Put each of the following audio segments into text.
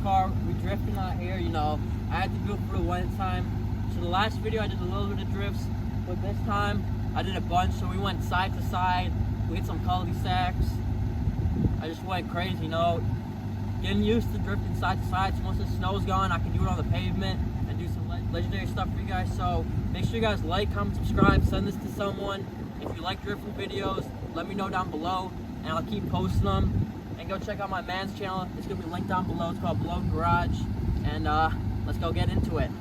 car. We drifting out here, you know. I had to do it for the one time. So the last video I did a little bit of drifts, but this time I did a bunch. So we went side to side. We hit some cul-de-sacs. I just went crazy, you know. Getting used to drifting side to side. So once the snow's gone, I can do it on the pavement and do some legendary stuff for you guys. So make sure you guys like, comment, subscribe, send this to someone. If you like drifting videos, let me know down below, and I'll keep posting them. And go check out my man's channel. It's gonna be linked down below. It's called Below Garage. And let's go get into it.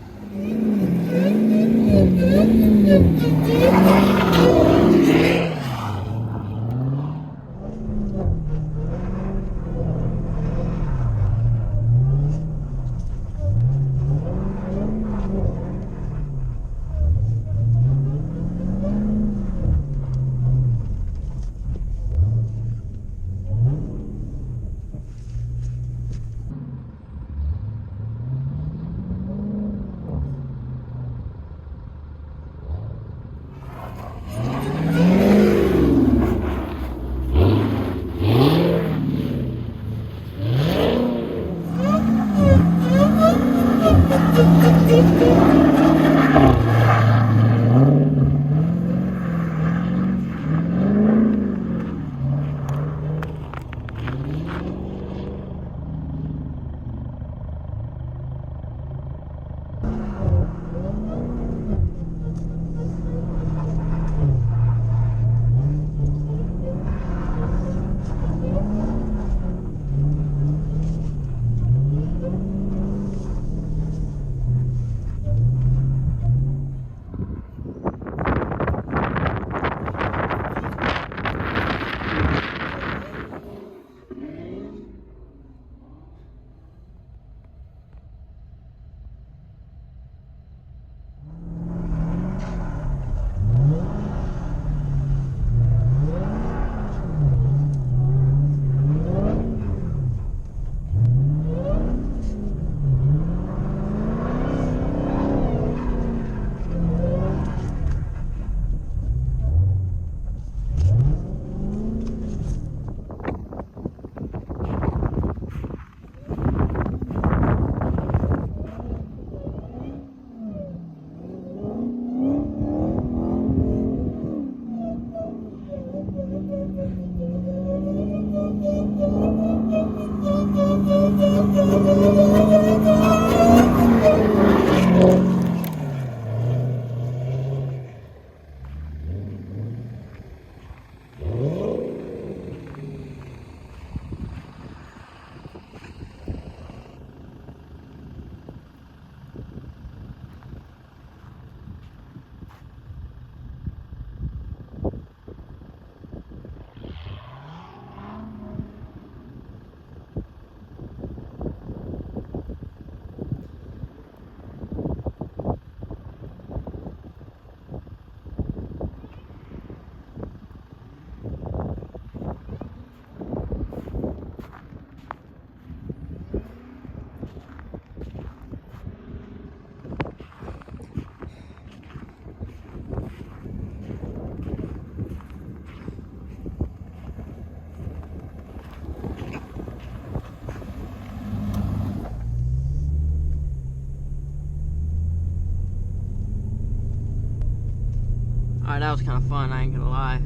Alright, that was kind of fun, I ain't gonna lie.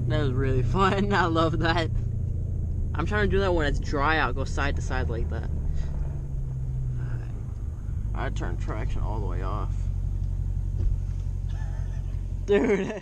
That was really fun, I love that. I'm trying to do that when it's dry out, go side to side like that. Alright, I turned traction all the way off. Dude.